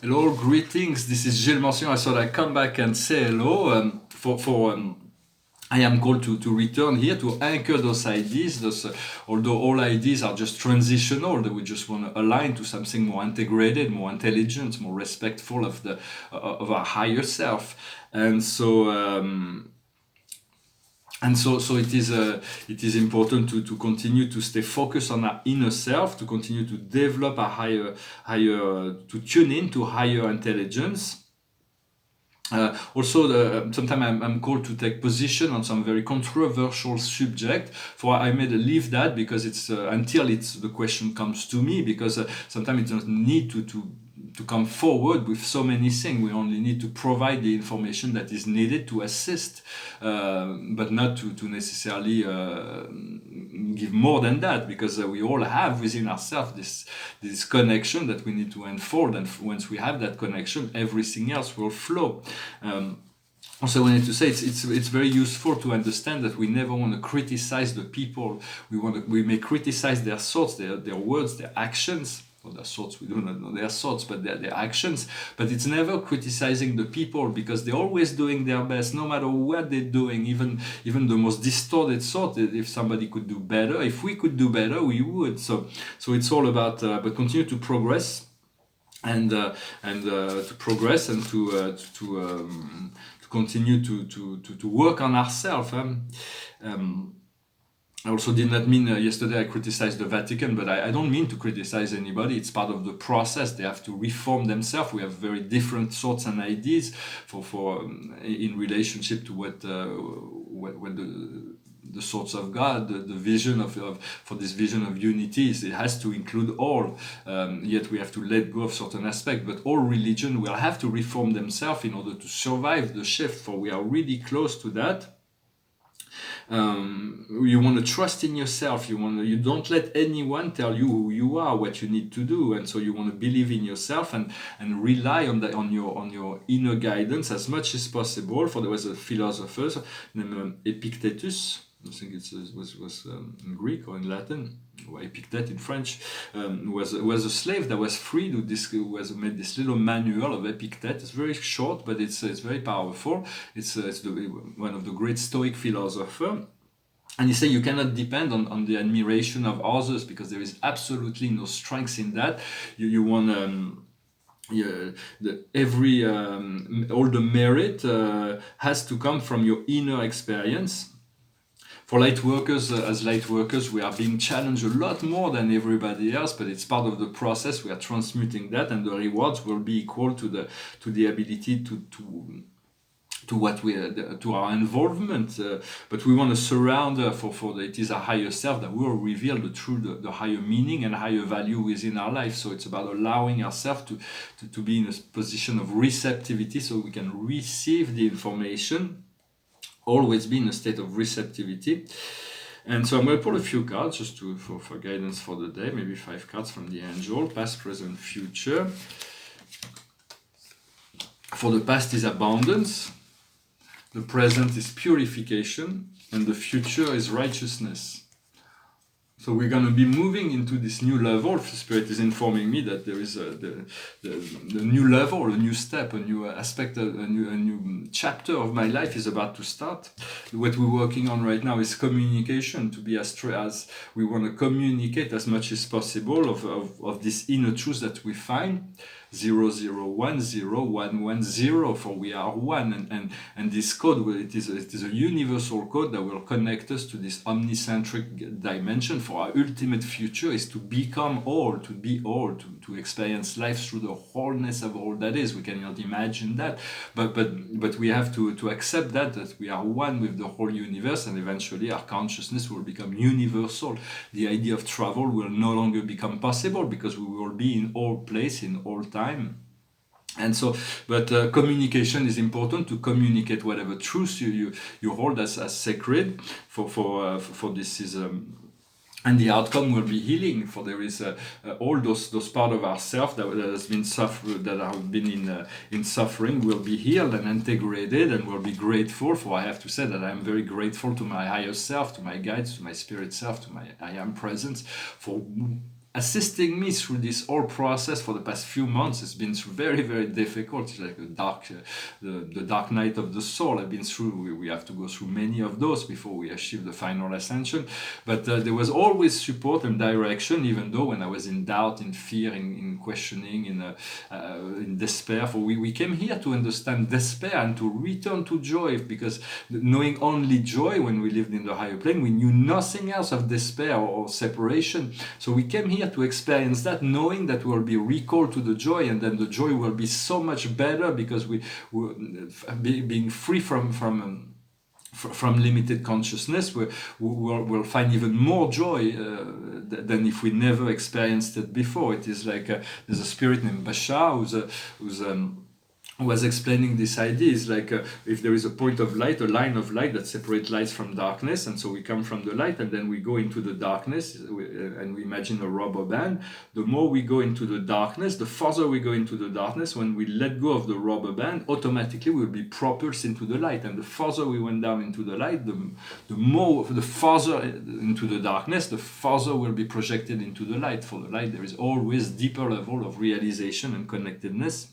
Hello, greetings. This is Gilles Mention. I thought I'd come back and say hello. I am called to return here to anchor those ideas. Although all ideas are just transitional, that we just want to align to something more integrated, more intelligent, more respectful of the of our higher self. And so. So it is important to continue to stay focused on our inner self, to continue to develop a higher to tune in to higher intelligence. Sometimes I'm called to take position on some very controversial subject. For I may leave that because it's until it's the question comes to me, because sometimes it doesn't need to come forward with so many things. We only need to provide the information that is needed to assist, but not to necessarily give more than that, because we all have within ourselves this connection that we need to unfold, and once we have that connection, everything else will flow. Also, I wanted to say it's very useful to understand that we never want to criticize the people. We may criticize their thoughts, their words, their actions. Well, their thoughts, we do not know their thoughts, but their actions. But it's never criticizing the people, because they're always doing their best, no matter what they're doing. Even the most distorted thought. If somebody could do better, if we could do better, we would. So it's all about but continue to progress. And to progress and to continue to work on ourselves. I also did not mean yesterday I criticized the Vatican, but I don't mean to criticize anybody. It's part of the process. They have to reform themselves. We have very different thoughts and ideas in relationship to what the thoughts of God, the vision for this vision of unity. It has to include all. Yet we have to let go of certain aspects. But all religion will have to reform themselves in order to survive the shift. For we are really close to that. You want to trust in yourself. You don't let anyone tell you who you are, what you need to do, and so you want to believe in yourself and rely on your inner guidance as much as possible. For there was a philosopher named Epictetus. I think it was in Greek or in Latin, or Epictet in French, was a slave that was freed. Who was made this little manual of Epictet. It's very short, but it's very powerful. It's one of the great Stoic philosophers. And he said you cannot depend on the admiration of others, because there is absolutely no strength in that. You want all the merit has to come from your inner experience. For light workers, as light workers, we are being challenged a lot more than everybody else, but it's part of the process. We are transmuting that, and the rewards will be equal to the ability to what to our involvement. But we want to surround it is a higher self that will reveal the higher meaning and higher value within our life. So it's about allowing ourselves to be in a position of receptivity, so we can receive the information. Always be in a state of receptivity. And so I'm going to pull a few cards just for guidance for the day, maybe 5 cards from the angel, past, present, future. For the past is abundance, the present is purification, and the future is righteousness. So we're going to be moving into this new level. The Spirit is informing me that there is the new level, a new step, a new aspect, a new chapter of my life is about to start. What we're working on right now is communication, to be as we want to communicate as much as possible of this inner truth that we find. 00101110, for we are one, and this code, it is a universal code that will connect us to this omnicentric dimension. For our ultimate future is to become all, to be all, to experience life through the wholeness of all that is. We cannot imagine that, but we have to accept that we are one with the whole universe, and eventually our consciousness will become universal. The idea of travel will no longer become possible, because we will be in all place, in all time. And so, but communication is important, to communicate whatever truth you hold as sacred. For this is and the outcome will be healing. For there is all those part of ourself that has been that have been in suffering will be healed and integrated, and will be grateful. For I have to say that I am very grateful to my higher self, to my guides, to my spirit self, to my I am presence, for assisting me through this whole process for the past few months. It's been very, very difficult. It's like the dark night of the soul. I've been through. We have to go through many of those before we achieve the final ascension. But there was always support and direction, even though when I was in doubt, in fear, in questioning, in despair. For we came here to understand despair and to return to joy, because knowing only joy when we lived in the higher plane, we knew nothing else of despair or separation. So we came here to experience that, knowing that we'll be recalled to the joy, and then the joy will be so much better because being free from limited consciousness, we'll find even more joy than if we never experienced it before. It is like there's a spirit named Bashar who was explaining this idea. Is like if there is a point of light, a line of light that separates light from darkness, and so we come from the light and then we go into the darkness, and we imagine a rubber band. The more we go into the darkness, the farther we go into the darkness. When we let go of the rubber band, automatically we'll be propelled into the light, and the farther we went down into the light, the farther into the darkness, the farther we'll be projected into the light. For the light, there is always deeper level of realization and connectedness.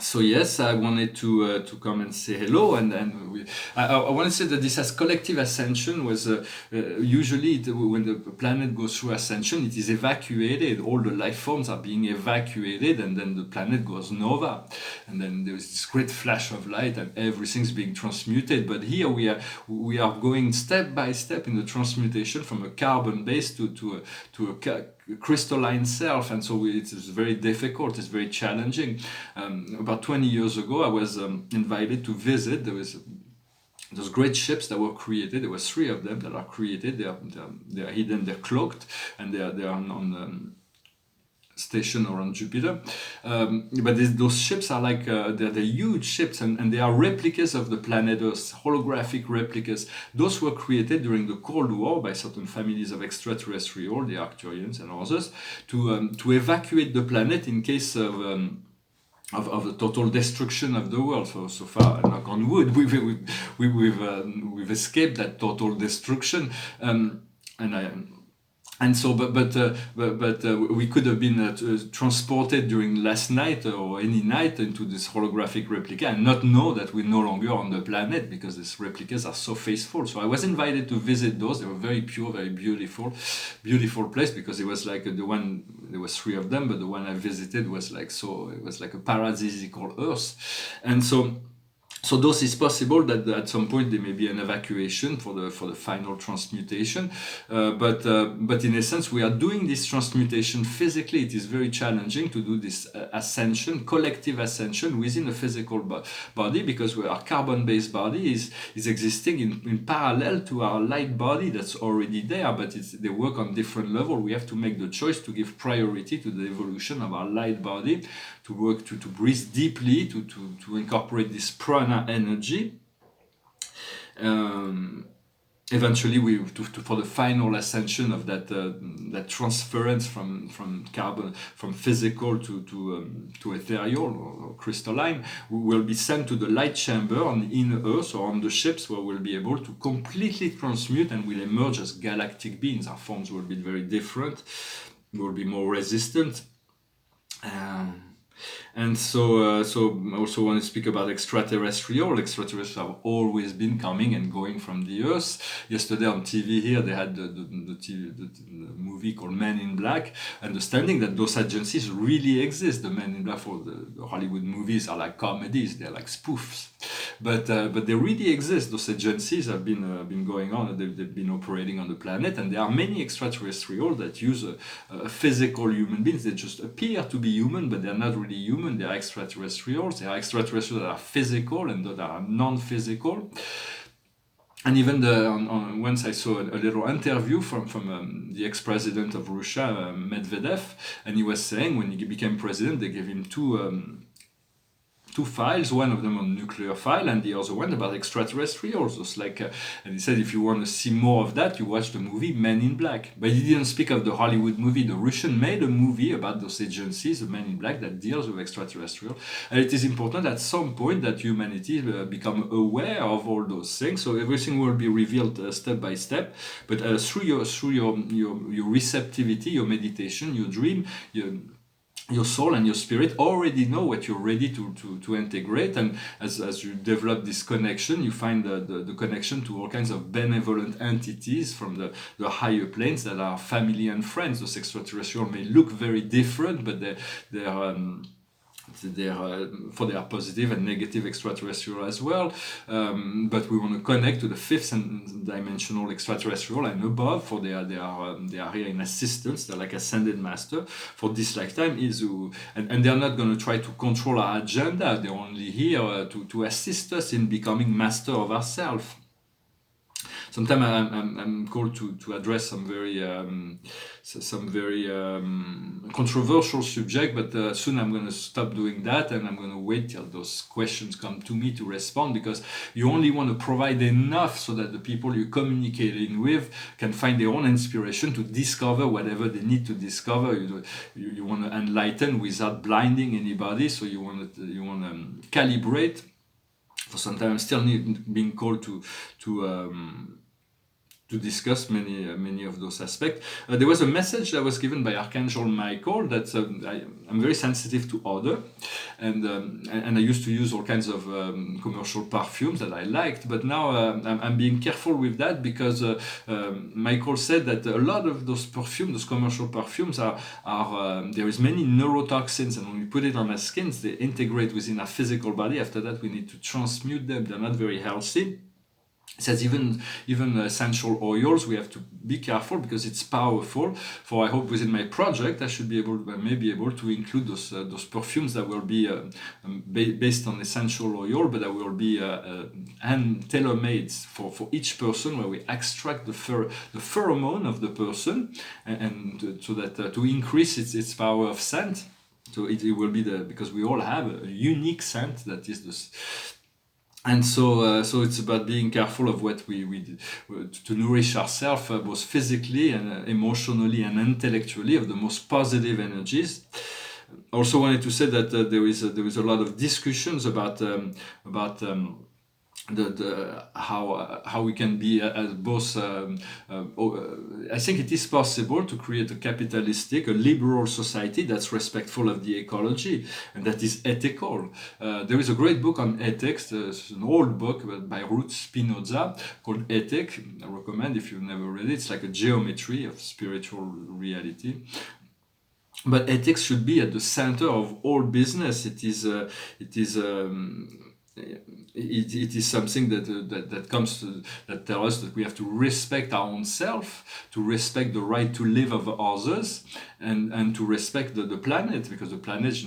So yes, I wanted to come and say hello, and I want to say that this as collective ascension was usually when the planet goes through ascension, it is evacuated. All the life forms are being evacuated, and then the planet goes nova, and then there is this great flash of light, and everything's being transmuted. But here we are going step by step in the transmutation from a carbon base to a crystalline self, and so it is very difficult. It's very challenging. About 20 years ago, I was invited to visit. There was those great ships that were created. There were 3 of them that are created. They are hidden. They're cloaked, and they are on station around Jupiter. But those ships are like they're huge ships, and they are replicas of the planet Earth, holographic replicas. Those were created during the Cold War by certain families of extraterrestrial, the Arcturians and others, to evacuate the planet in case of the total destruction of the world. So far, knock on wood, we've escaped that total destruction. And so, but we could have been transported during last night or any night into this holographic replica and not know that we're no longer on the planet, because these replicas are so faithful. So I was invited to visit those. They were very pure, very beautiful place, because it was like there was 3 of them, but the one I visited was like, so it was like a paradisical Earth. And so those is possible that at some point there may be an evacuation for the final transmutation, but in essence we are doing this transmutation physically. It is very challenging to do this ascension, collective ascension within a physical body, because our carbon-based body is existing in parallel to our light body that's already there, but they work on different level. We have to make the choice to give priority to the evolution of our light body, to work to breathe deeply, to incorporate this prana energy. Eventually, for the final ascension of that transference from carbon, from physical to ethereal or crystalline, we will be sent to the light chamber on the inner Earth or on the ships, where we'll be able to completely transmute, and will emerge as galactic beings. Our forms will be very different. We will be more resistant. And so I also want to speak about extraterrestrial. Extraterrestrials have always been coming and going from the Earth. Yesterday on TV here, they had the movie called Men in Black, understanding that those agencies really exist. The Men in Black for the Hollywood movies are like comedies, they're like spoofs. But they really exist. Those agencies have been going on. They've been operating on the planet, and there are many extraterrestrials that use physical human beings. They just appear to be human, but they're not really human. They are extraterrestrials. There are extraterrestrials that are physical and that are non-physical. And even once I saw a little interview from the ex-president of Russia, Medvedev, and he was saying when he became president, they gave him two two files, one of them on nuclear file and the other one about extraterrestrials. It's like, and he said if you want to see more of that, you watch the movie Men in Black. But he didn't speak of the Hollywood movie. The Russian made a movie about those agencies, the Men in Black, that deals with extraterrestrial. And it is important at some point that humanity become aware of all those things. So everything will be revealed step by step. But through your receptivity, your meditation, your dream, your soul and your spirit already know what you're ready to integrate, and as you develop this connection, you find the connection to all kinds of benevolent entities from the higher planes that are family and friends. Those extraterrestrials may look very different, but they are positive and negative extraterrestrial as well, but we want to connect to the fifth dimensional extraterrestrial and above, for they are here in assistance. They're like ascended master for this lifetime, and they're not going to try to control our agenda. They're only here to assist us in becoming master of ourselves. Sometimes I'm called to address some very controversial subject, but soon I'm going to stop doing that, and I'm going to wait till those questions come to me to respond, because you only want to provide enough so that the people you're communicating with can find their own inspiration to discover whatever they need to discover. You want to enlighten without blinding anybody, so you want to calibrate. For sometimes I'm still being called to discuss many of those aspects. There was a message that was given by Archangel Michael that I'm very sensitive to odor, and I used to use all kinds of commercial perfumes that I liked, but now I'm being careful with that, because Michael said that a lot of those perfumes, those commercial perfumes, are there is many neurotoxins, and when we put it on our skins, they integrate within our physical body. After that, we need to transmute them. They're not very healthy. It says even essential oils, we have to be careful because it's powerful. For I hope within my project I should be able to include those perfumes that will be based on essential oil, but that will be tailor-made for each person, where we extract the pheromone of the person, and so that to increase its power of scent. So it will be because we all have a unique scent that is this. And so it's about being careful of what we do to nourish ourselves, both physically and emotionally and intellectually, of the most positive energies. Also wanted to say that there is a lot of discussions about how we can be as both. I think it is possible to create a liberal society that's respectful of the ecology and that is ethical. There is a great book on ethics. It's an old book by Ruth Spinoza called Ethic. I recommend if you've never read it. It's like a geometry of spiritual reality. But ethics should be at the center of all business. It is something that comes that tells us that we have to respect our own self, to respect the right to live of others, and to respect the planet, because the planet is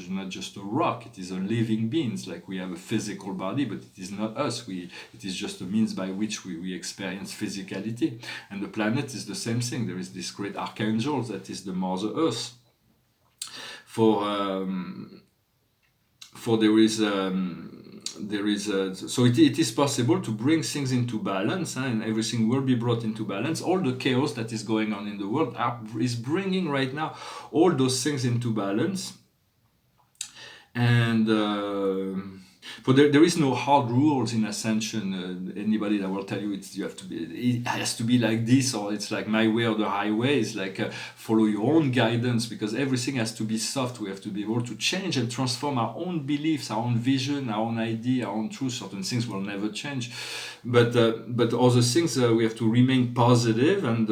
not just a rock. It is a living being. It's like we have a physical body, but it is not us. It is just a means by which we experience physicality. And the planet is the same thing. There is this great archangel that is the Mother Earth. So it is possible to bring things into balance, and everything will be brought into balance. All the chaos that is going on in the world is bringing right now all those things into balance. And but there is no hard rules in ascension. Anybody that will tell you it has to be like this, or it's like my way or the highway, is like follow your own guidance, because everything has to be soft. We have to be able to change and transform our own beliefs, our own vision, our own idea, our own truth. Certain things will never change, but other things we have to remain positive and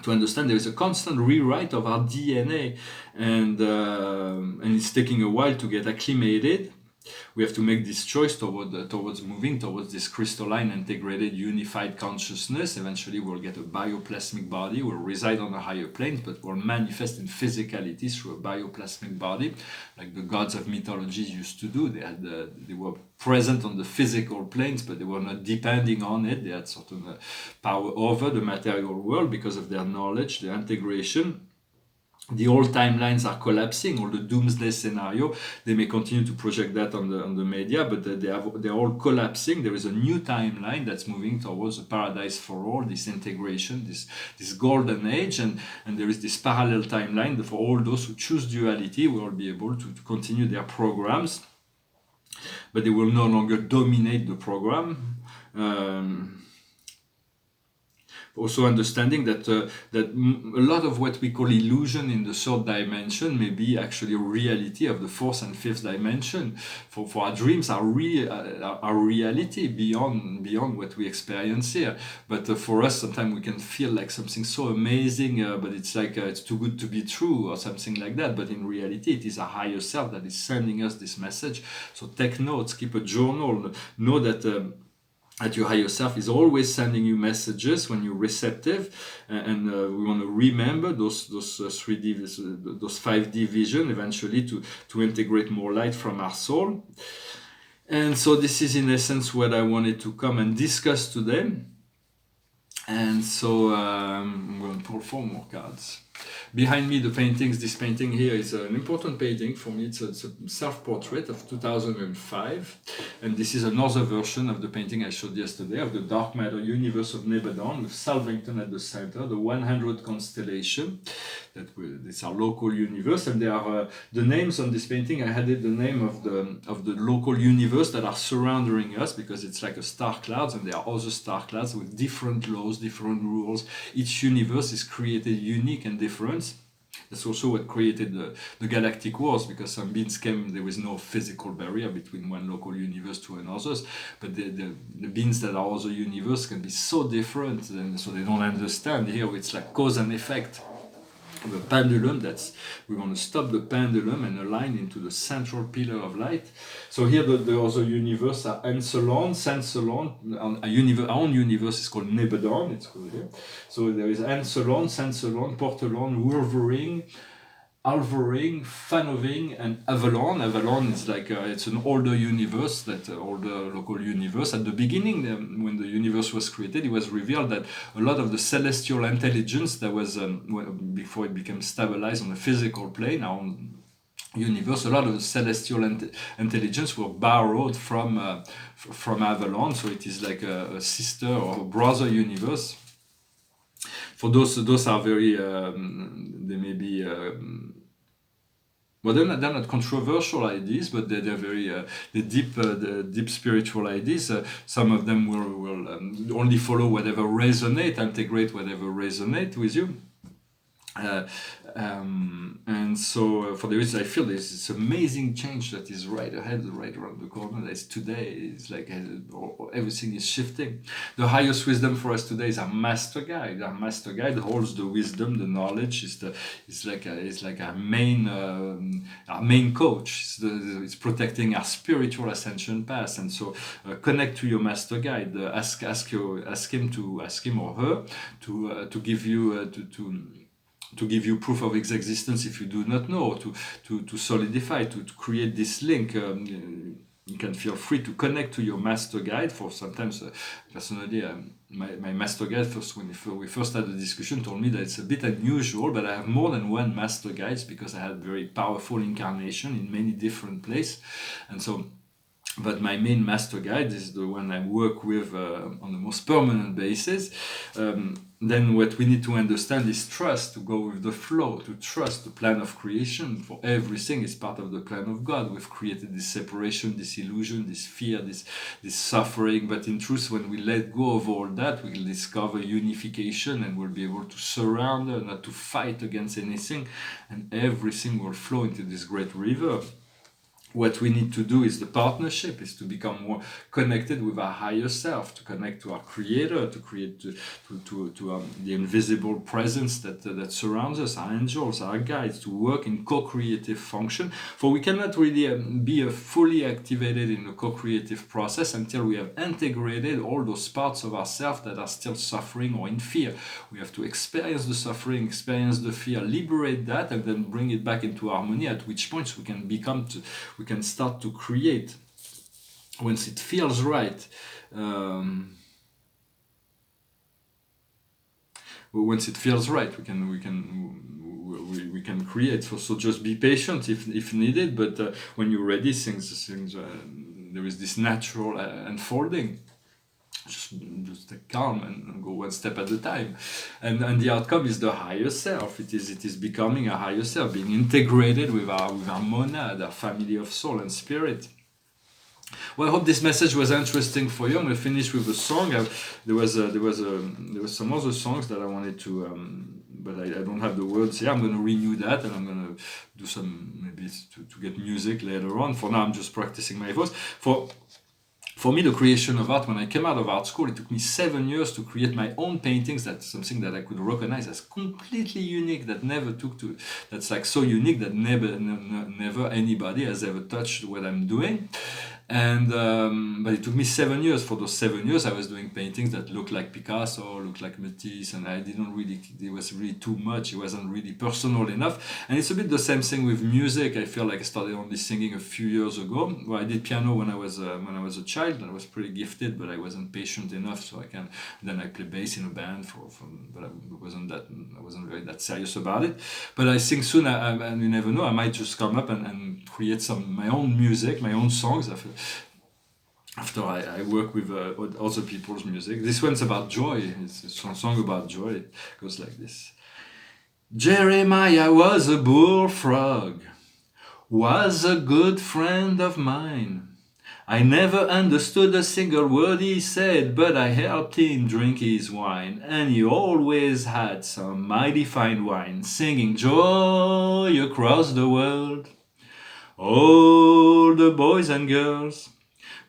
to understand there is a constant rewrite of our DNA, and it's taking a while to get acclimated. We have to make this choice towards moving towards this crystalline, integrated, unified consciousness. Eventually we'll get a bioplasmic body, will reside on the higher planes, but will manifest in physicality through a bioplasmic body, like the gods of mythology used to do. They were present on the physical planes, but they were not depending on it. They had certain power over the material world because of their knowledge, their integration. the old timelines are collapsing, all the doomsday scenario. They may continue to project that on the media, but they're all collapsing. There is a new timeline that's moving towards a paradise for all, this integration, this golden age, and there is this parallel timeline for all those who choose duality will be able to continue their programs, but they will no longer dominate the program. Also understanding that a lot of what we call illusion in the third dimension may be actually a reality of the fourth and fifth dimension. For our dreams are reality beyond what we experience here. But for us, sometimes we can feel like something so amazing, but it's like it's too good to be true or something like that. But in reality, it is a higher self that is sending us this message. So take notes, keep a journal, know that your higher self is always sending you messages when you're receptive, and we want to remember those 3D, those 5D vision eventually to integrate more light from our soul. And so this is in essence what I wanted to come and discuss today. And so I'm going to pull 4 more cards. Behind me, the paintings, this painting here is an important painting for me. It's a self-portrait of 2005. And this is another version of the painting I showed yesterday of the dark matter universe of Nebadon with Salvington at the center, the 100 constellation. It's our local universe. And there are the names on this painting. I added the name of the local universe that are surrounding us, because it's like a star clouds, and there are other star clouds with different laws, different rules. Each universe is created unique and different. That's also what created the galactic wars, because some beings came, there was no physical barrier between one local universe to another, but the beings that are other universe can be so different, and so they don't understand. Here it's like cause and effect. The pendulum, we want to stop the pendulum and align into the central pillar of light. So here the other universe are Encelon, Sencelon, our own universe is called Nebadon, it's called here. So there is Encelon, Sencelon, Portelon, Wolverine, Alvaring, Fanoving, and Avalon. Avalon is like it's an older universe, older local universe. At the beginning, when the universe was created, it was revealed that a lot of the celestial intelligence that was before it became stabilized on the physical plane, our own universe, a lot of the celestial intelligence were borrowed from Avalon. So it is like a sister or a brother universe. For those are very, they may be, well, they're not controversial ideas, but they're very deep spiritual ideas. Some of them will only follow whatever resonate, integrate whatever resonate with you. And so for the reason I feel there's this amazing change that is right ahead, right around the corner. That's today. It's like everything is shifting. The highest wisdom for us today is our master guide. Our master guide holds the wisdom, the knowledge. It's like our main coach. It's protecting our spiritual ascension path. And so connect to your master guide. Ask him or her to give you to give you proof of its existence if you do not know, to solidify, to create this link. You can feel free to connect to your master guide. For sometimes, personally, my master guide, when we first had the discussion, told me that it's a bit unusual, but I have more than one master guides because I had very powerful incarnation in many different places. And so, but my main master guide is the one I work with on the most permanent basis. Then what we need to understand is trust, to go with the flow, to trust the plan of creation. For everything is part of the plan of God. We've created this separation, this illusion, this fear, this suffering. But in truth, when we let go of all that, we'll discover unification, and we'll be able to surrender, not to fight against anything. And everything will flow into this great river. What we need to do is the partnership, is to become more connected with our higher self, to connect to our creator, to create to the invisible presence that surrounds us, our angels, our guides, to work in co-creative function. For we cannot really be fully activated in the co-creative process until we have integrated all those parts of ourselves that are still suffering or in fear. We have to experience the suffering, experience the fear, liberate that, and then bring it back into harmony, at which point we can start to create once it feels right. Once it feels right, we can can create. So just be patient if needed, but when you're ready, things there is this natural unfolding. Just take calm and go one step at a time, and the outcome is the higher self. It is becoming a higher self, being integrated with our monad, our family of soul and spirit. Well, I hope this message was interesting for you. I'm going to finish with a song. There was some other songs that I wanted to, but I don't have the words here. I'm going to renew that, and I'm going to do some, maybe to get music later on. For now, I'm just practicing my voice. For me, the creation of art, when I came out of art school, it took me 7 years to create my own paintings. That's something that I could recognize as completely unique, that's like so unique that never anybody has ever touched what I'm doing. And but it took me 7 years. For those 7 years, I was doing paintings that looked like Picasso, looked like Matisse, and it was really too much. It wasn't really personal enough. And it's a bit the same thing with music. I feel like I started only singing a few years ago. Well, I did piano when I was a child. I was pretty gifted, but I wasn't patient enough. Then I played bass in a band but I wasn't very that serious about it. But I think soon, and you never know, I might just come up and create my own music, my own songs. After I work with other people's music. This one's about joy. It's a song about joy. It goes like this. Jeremiah was a bullfrog, was a good friend of mine. I never understood a single word he said, but I helped him drink his wine, and he always had some mighty fine wine, singing joy across the world. All the boys and girls,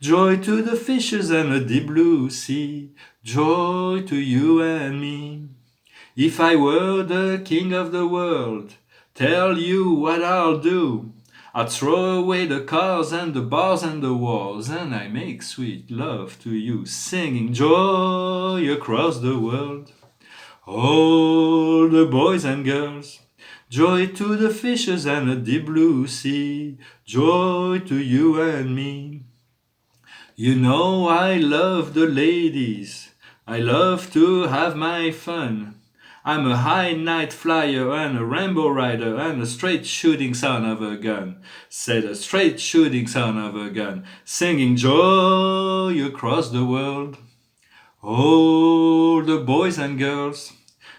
joy to the fishes and the deep blue sea, joy to you and me. If I were the king of the world, tell you what I'll do. I'd throw away the cars and the bars and the walls, and I make sweet love to you, singing joy across the world. All the boys and girls, joy to the fishes and the deep blue sea, joy to you and me. You know I love the ladies, I love to have my fun. I'm a high night flyer and a rainbow rider and a straight shooting son of a gun. Said a straight shooting son of a gun, singing joy across the world. All the boys and girls,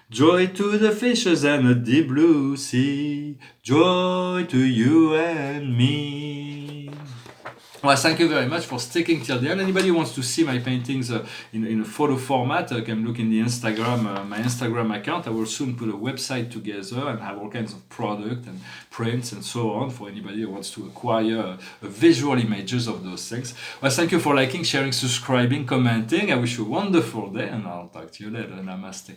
joy to the fishes and the deep blue sea, joy to you and me. Well, thank you very much for sticking till the end. Anybody who wants to see my paintings in a photo format can look in the Instagram, my Instagram account. I will soon put a website together and have all kinds of product and prints and so on for anybody who wants to acquire visual images of those things. Well, thank you for liking, sharing, subscribing, commenting. I wish you a wonderful day, and I'll talk to you later. Namaste.